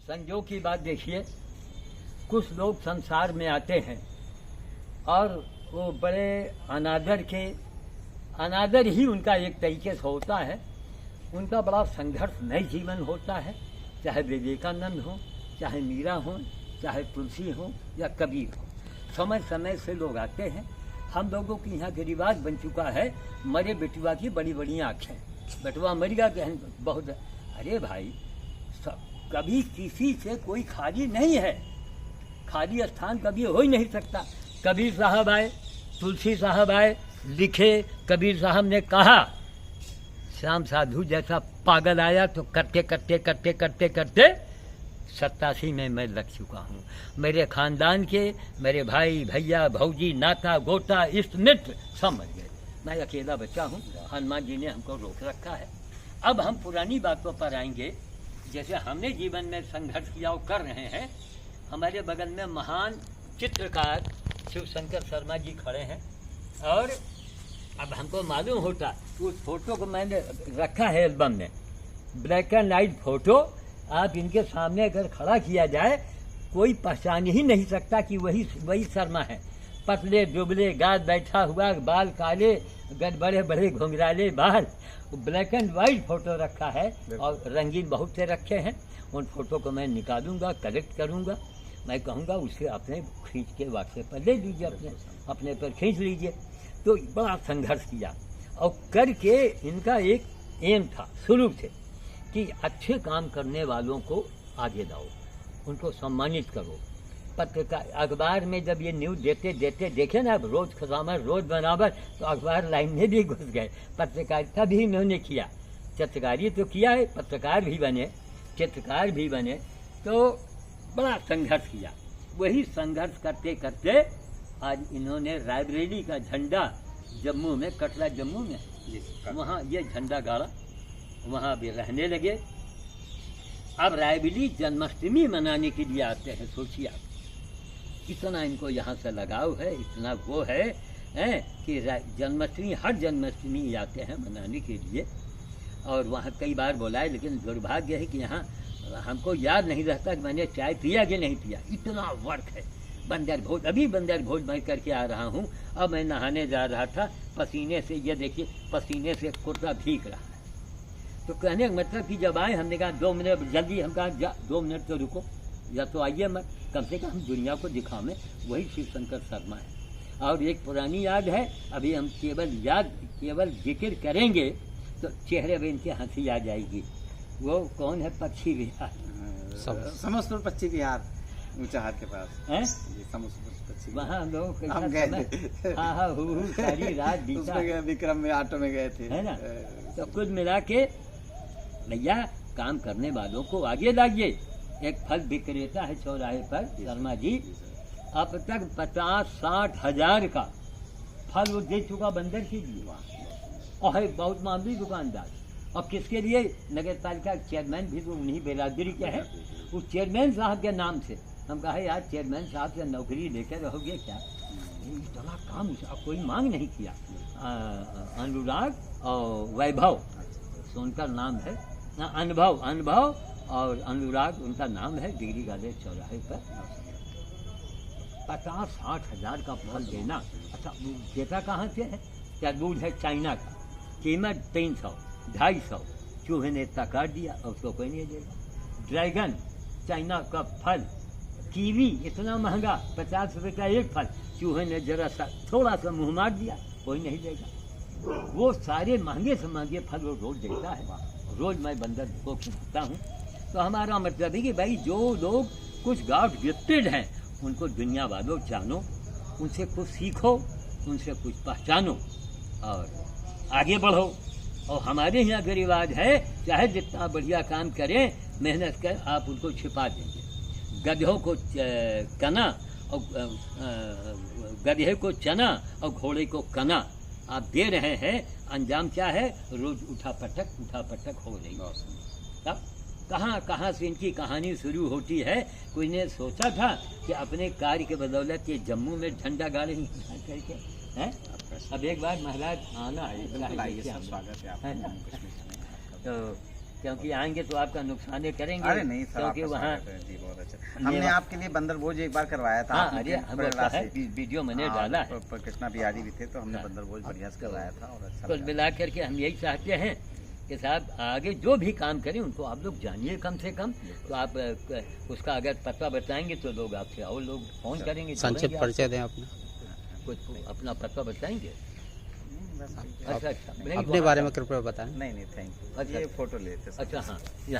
संजोग की बात देखिए, कुछ लोग संसार में आते हैं और वो बड़े अनादर ही उनका एक तरीके से होता है। उनका बड़ा संघर्षमय जीवन होता है, चाहे विवेकानंद हो, चाहे मीरा हो, चाहे तुलसी हो या कबीर हो। समय समय से लोग आते हैं। हम लोगों के यहाँ के रिवाज बन चुका है, मरे बेटुआ की बड़ी बड़ी आँखें, बेटुआ मर गया कहने बहुत। अरे भाई, कभी किसी से कोई खाली नहीं है, खाली स्थान कभी हो ही नहीं सकता। कबीर साहब आए, तुलसी साहब आए, लिखे। कबीर साहब ने कहा श्याम साधु जैसा पागल आया तो करते करते करते करते करते 87 में मैं लग चुका हूँ। मेरे खानदान के मेरे भाई भैया भौजी नाता गोता इष्ट मित्र सब मर गए, मैं अकेला बच्चा हूँ। हनुमान जी ने हमको रोक रखा है। अब हम पुरानी बातों पर आएंगे। जैसे हमने जीवन में संघर्ष किया और कर रहे हैं। हमारे बगल में महान चित्रकार शिव शंकर शर्मा जी खड़े हैं और अब हमको मालूम होता, उस फोटो को मैंने रखा है एल्बम में, ब्लैक एंड वाइट फोटो। आप इनके सामने अगर खड़ा किया जाए कोई पहचान ही नहीं सकता कि वही शर्मा है। पतले दुबले, गाद बैठा हुआ, बाल काले, बड़े बड़े घुंघराले बाल। ब्लैक एंड वाइट फोटो रखा है और रंगीन बहुत से रखे हैं। उन फोटो को मैं निकालूंगा, कलेक्ट करूंगा। मैं कहूँगा उसे अपने खींच के व्हाट्सएप पर ले लीजिए, अपने पर खींच लीजिए। तो बड़ा संघर्ष किया और करके इनका एक एम था शुरू से कि अच्छे काम करने वालों को आगे लाओ, उनको सम्मानित करो। पत्रकार अखबार में जब ये न्यूज़ देते देते देखे ना, अब रोज खजामर रोज बराबर, तो अखबार लाइन में भी घुस गए। पत्रकारिता भी इन्होंने किया, चित्रकारी तो किया है, पत्रकार भी बने, चित्रकार भी बने। तो बड़ा संघर्ष किया। वही संघर्ष करते करते आज इन्होंने रायबरेली का झंडा जम्मू में, कटरा जम्मू में, वहाँ ये झंडा गाड़ा, वहाँ भी रहने लगे। अब रायबरेली जन्माष्टमी मनाने के लिए आते हैं। सोचिए आप, इतना इनको यहाँ से लगाव है, इतना वो है कि जन्माष्टमी, हर जन्माष्टमी आते हैं मनाने के लिए। और वहाँ कई बार बुलाए, लेकिन दुर्भाग्य है कि यहाँ हमको याद नहीं रहता कि मैंने चाय पिया कि नहीं पिया, इतना वर्क है। बंदर भोज, अभी बंदर भोज मैं करके आ रहा हूँ। अब मैं नहाने जा रहा था, पसीने से, ये देखिए पसीने से कुर्ता भीग रहा है। तो कहने का मतलब कि जब आए, हमने कहा 2 मिनट जल्दी, हम कहा 2 मिनट तो रुको, या तो आइए मत, कम से कम दुनिया को दिखावें। वही शिव शंकर शर्मा है। और एक पुरानी याद है, अभी हम केवल जिक्र करेंगे तो चेहरे पे इनके हंसी आ जाएगी। वो कौन है? पक्षी विहार, समस्तपुर पक्षी विहार, ऊंचा हाथ के पास है, समस्तपुर पक्षी। वहाँ लोग हम गए थे। हाँ, सारी रात बीता, विक्रम में ऑटो में गए थे, है ना। तो कुछ मिला के भैया काम करने वालों को आगे लाइए। एक फल विक्रेता है चौराहे पर, शर्मा जी, अब तक 50-60 हजार का फल वो दे चुका बंदर के लिए, और है बहुत मामूली दुकानदार। और किसके लिए? नगर पालिका चेयरमैन भी तो उन्हीं बिरादरी के हैं। उस चेयरमैन साहब के नाम से हम कहा यार चेयरमैन साहब से नौकरी लेकर रहोगे क्या? इतना काम कोई मांग नहीं किया। अनुराग और वैभव, उनका नाम है, अनुभव और अनुराग उनका नाम है। डिग्री कॉलेज चौराहे पर 50-60 हजार का फल देना। अच्छा, देता कहाँ से है? तरबूज है चाइना का, कीमत 300-250। चूहे ने इतना काट दिया और उसको कोई नहीं देगा। ड्रैगन चाइना का फल, कीवी इतना महंगा, 50 रुपये का एक फल, चूहे ने जरा सा थोड़ा सा मुँह मार दिया, कोई नहीं देगा। वो सारे महंगे से महंगे फल वो रोज देता है। रोज मैं बंदर को खिलाता हूँ। तो हमारा मतलब है कि भाई जो लोग कुछ गॉड गिफ्टेड हैं उनको दुनिया वालों जानो, उनसे कुछ सीखो, उनसे कुछ पहचानो और आगे बढ़ो। और हमारे यहाँ का रिवाज है, चाहे जितना बढ़िया काम करें, मेहनत कर, आप उनको छिपा देंगे। गधों को कना और गधे को चना और घोड़े को कना आप दे रहे हैं। अंजाम क्या है? रोज उठा पटक हो रही। तब कहाँ से इनकी कहानी शुरू होती है। कोई ने सोचा था कि अपने कार्य के बदौलत ये जम्मू में झंडा गाड़ेंगे करके हैं। अब एक बार महाराज आना है, स्वागत है तो क्योंकि आएंगे तो आपका नुकसान ही करेंगे। अरे नहीं सर, क्योंकि आपका वहाँ स्वागत है जी, बहुत अच्छा। हमने आपके लिए बंदर भोज एक बार करवाया था। हाँ, आपने अरे हम प्रेरणा है, से। वीडियो मैंने हाँ, डाला है। कृष्णा बिहारी भी थे तो हमने हाँ। बंदर भोज बढ़िया से करवाया था और अच्छा कुल लगा। मिला करके हम यही चाहते हैं कि साहब आगे जो भी काम करें उनको आप लोग जानिए कम से कम। तो आप उसका अगर पता बताएंगे तो लोग आपसे और लोग फोन करेंगे, संक्षिप्त जोड़ेंगे परिचय दें अपना, आपको। कुछ अपना पता बताएंगे। बस ठीक है। अच्छा अच्छा, नहीं, अपने वहाँ बारे का- में कृपया बताएं। नहीं नहीं, थैंक यू। अच्छा, ये फोटो लेते सर। अच्छा हाँ।